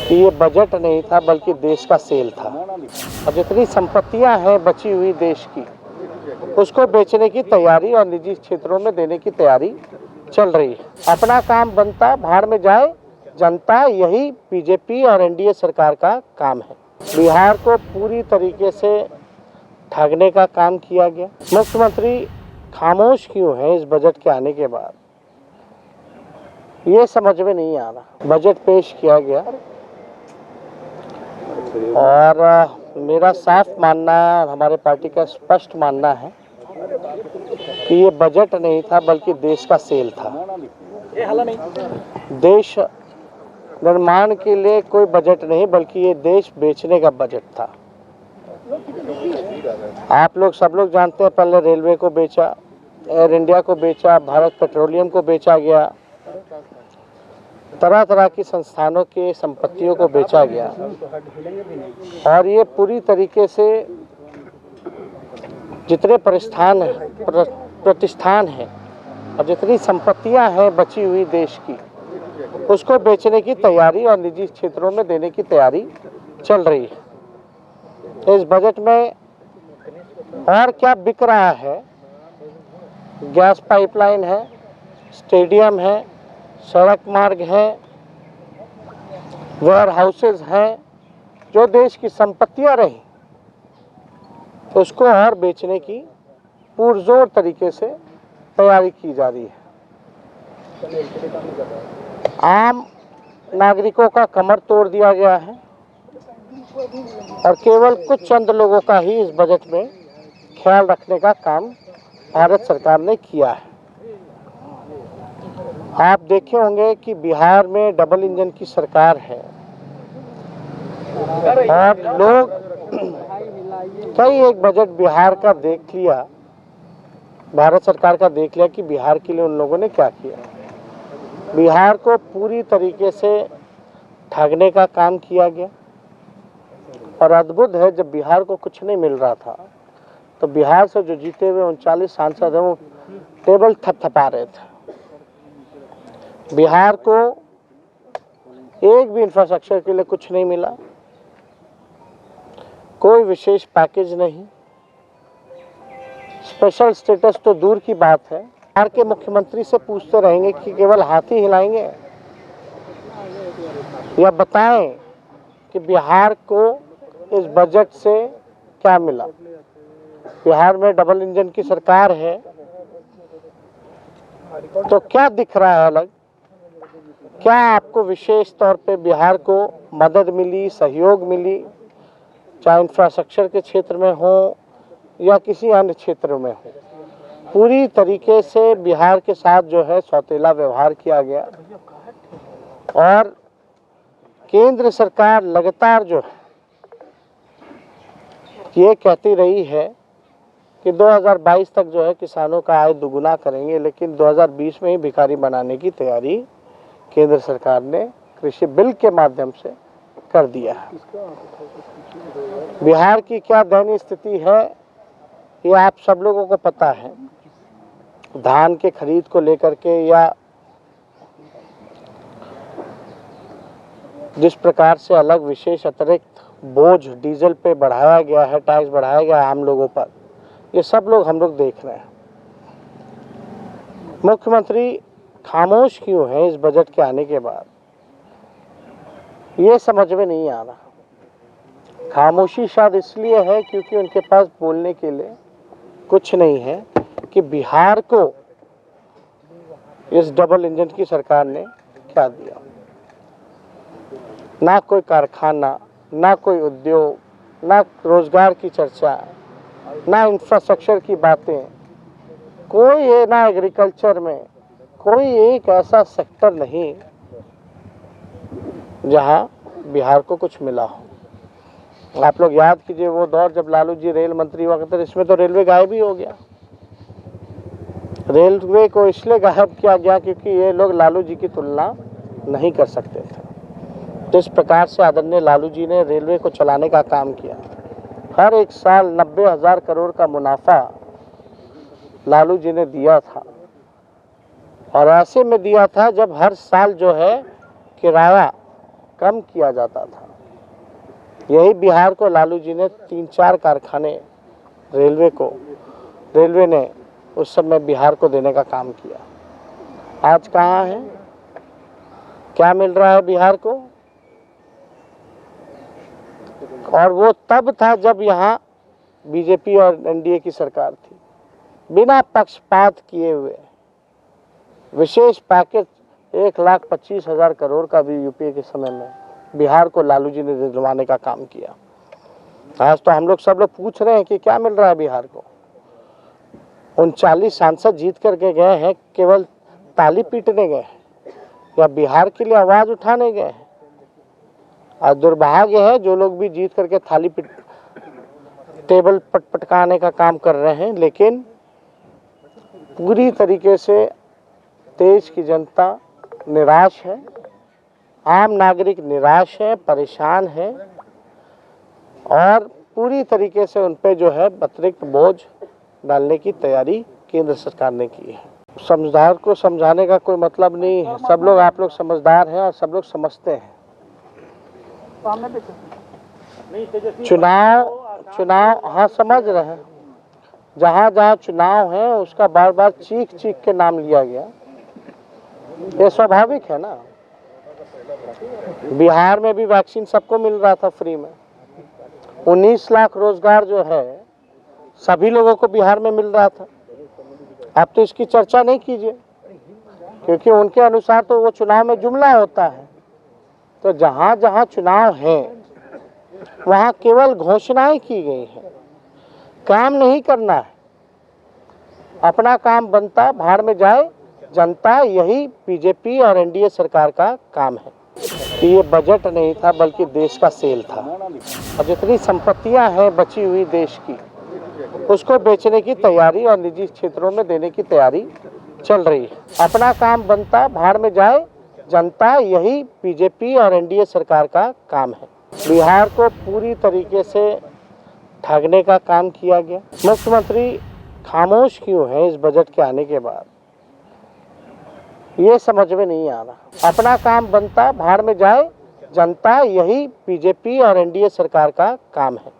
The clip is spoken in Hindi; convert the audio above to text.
ये बजट नहीं था बल्कि देश का सेल था। और जितनी संपत्तियां हैं बची हुई देश की, उसको बेचने की तैयारी और निजी क्षेत्रों में देने की तैयारी चल रही है। अपना काम बनता, भाड़ में जाए जनता, यही बीजेपी और एनडीए सरकार का काम है। बिहार को पूरी तरीके से ठगने का काम किया गया। मुख्यमंत्री खामोश क्यों है इस बजट के आने के बाद, ये समझ में नहीं आ रहा। बजट पेश किया गया और मेरा साफ मानना है और हमारे पार्टी का स्पष्ट मानना है कि ये बजट नहीं था बल्कि देश का सेल था। देश निर्माण के लिए कोई बजट नहीं बल्कि ये देश बेचने का बजट था। आप लोग सब लोग जानते हैं, पहले रेलवे को बेचा, एयर इंडिया को बेचा, भारत पेट्रोलियम को बेचा गया, तरह तरह की संस्थानों के संपत्तियों को बेचा गया और ये पूरी तरीके से जितने प्रतिष्ठान हैं और जितनी संपत्तियां हैं बची हुई देश की, उसको बेचने की तैयारी और निजी क्षेत्रों में देने की तैयारी चल रही है। इस बजट में और क्या बिक रहा है? गैस पाइपलाइन है, स्टेडियम है, सड़क मार्ग है, वेयर हाउसेज हैं, जो देश की संपत्तियां रही तो उसको और बेचने की पुरजोर तरीके से तैयारी की जा रही है। आम नागरिकों का कमर तोड़ दिया गया है और केवल कुछ चंद लोगों का ही इस बजट में ख्याल रखने का काम भारत सरकार ने किया है। आप देखे होंगे कि बिहार में डबल इंजन की सरकार है और लोग कई एक बजट बिहार का देख लिया, भारत सरकार का देख लिया कि बिहार के लिए उन लोगों ने क्या किया। बिहार को पूरी तरीके से ठगने का काम किया गया और अद्भुत है, जब बिहार को कुछ नहीं मिल रहा था तो बिहार से जो जीते हुए 39 सांसद हैं वो टेबल थपथपा रहे थे। बिहार को एक भी इंफ्रास्ट्रक्चर के लिए कुछ नहीं मिला, कोई विशेष पैकेज नहीं, स्पेशल स्टेटस तो दूर की बात है। बिहार के मुख्यमंत्री से पूछते रहेंगे कि केवल हाथ ही हिलाएंगे या बताएं कि बिहार को इस बजट से क्या मिला। बिहार में डबल इंजन की सरकार है तो क्या दिख रहा है अलग? क्या आपको विशेष तौर पे बिहार को मदद मिली, सहयोग मिली, चाहे इंफ्रास्ट्रक्चर के क्षेत्र में हो या किसी अन्य क्षेत्र में हो? पूरी तरीके से बिहार के साथ जो है सौतेला व्यवहार किया गया और केंद्र सरकार लगातार जो है ये कहती रही है कि 2022 तक जो है किसानों का आय दुगुना करेंगे, लेकिन 2020 में ही भिखारी बनाने की तैयारी केंद्र सरकार ने कृषि बिल के माध्यम से कर दिया है। बिहार की क्या दयनीय स्थिति है ये आप सब लोगों को पता है। धान के खरीद को लेकर के या जिस प्रकार से अलग विशेष अतिरिक्त बोझ डीजल पे बढ़ाया गया है, टैक्स बढ़ाया गया है आम लोगों पर, ये सब लोग हम लोग देख रहे हैं। मुख्यमंत्री खामोश क्यों है इस बजट के आने के बाद, ये समझ में नहीं आ रहा। खामोशी शायद इसलिए है क्योंकि उनके पास बोलने के लिए कुछ नहीं है कि बिहार को इस डबल इंजन की सरकार ने क्या दिया। ना कोई कारखाना, ना कोई उद्योग, ना रोजगार की चर्चा, ना इंफ्रास्ट्रक्चर की बातें, कोई है ना एग्रीकल्चर में कोई एक ऐसा सेक्टर नहीं जहां बिहार को कुछ मिला हो। आप लोग याद कीजिए वो दौर जब लालू जी रेल मंत्री हुआ करते, इसमें तो रेलवे गायब ही हो गया। रेलवे को इसलिए गायब किया गया क्योंकि ये लोग लालू जी की तुलना नहीं कर सकते थे। जिस प्रकार से आदरणीय लालू जी ने रेलवे को चलाने का काम किया, हर एक साल 90,000 करोड़ का मुनाफा लालू जी ने दिया था और ऐसे में दिया था जब हर साल जो है किराया कम किया जाता था। यही बिहार को लालू जी ने 3-4 कारखाने रेलवे ने उस समय बिहार को देने का काम किया। आज कहाँ है, क्या मिल रहा है बिहार को? और वो तब था जब यहाँ बीजेपी और एनडीए की सरकार थी। बिना पक्षपात किए हुए विशेष पैकेज 1,25,000 करोड़ का भी यूपीए के समय में बिहार को लालू जी ने दिलवाने का काम किया। आज तो हम लोग सब लोग पूछ रहे हैं कि क्या मिल रहा है बिहार को। 39 सांसद जीत करके गए हैं, केवल ताली पीटने गए हैं या बिहार के लिए आवाज उठाने गए हैं। और दुर्भाग्य है जो लोग भी जीत करके टेबल पटपटकाने का काम कर रहे हैं, लेकिन पूरी तरीके से देश की जनता निराश है, आम नागरिक निराश है, परेशान है और पूरी तरीके से उन पे जो है अतिरिक्त बोझ डालने की तैयारी केंद्र सरकार ने की है। समझदार को समझाने का कोई मतलब नहीं है, सब लोग आप लोग समझदार हैं और सब लोग समझते हैं। चुनाव हाँ समझ रहे हैं, जहाँ जहाँ चुनाव है उसका बार बार चीख के नाम लिया गया, ये स्वाभाविक है ना। बिहार में भी वैक्सीन सबको मिल रहा था फ्री में। 19 लाख रोजगार जो है सभी लोगों को बिहार में मिल रहा था। आप तो इसकी चर्चा नहीं कीजिए, क्योंकि उनके अनुसार तो वो चुनाव में जुमला होता है। तो जहाँ जहाँ चुनाव है वहाँ केवल घोषणाएं की गई हैं, काम नहीं करना है। अपना काम बनता भाड़ में जाए जनता, यही बीजेपी और एनडीए सरकार का काम है। कि ये बजट नहीं था बल्कि देश का सेल था। और जितनी संपत्तियां हैं बची हुई देश की, उसको बेचने की तैयारी और निजी क्षेत्रों में देने की तैयारी चल रही है। अपना काम बनता भाड़ में जाए जनता, यही बीजेपी और एनडीए सरकार का काम है। बिहार को पूरी तरीके से ठगने का काम किया गया। मुख्यमंत्री खामोश क्यों है इस बजट के आने के बाद, ये समझ में नहीं आ रहा। अपना काम बनता भाड़ में जाए जनता, यही बीजेपी और एनडीए सरकार का काम है।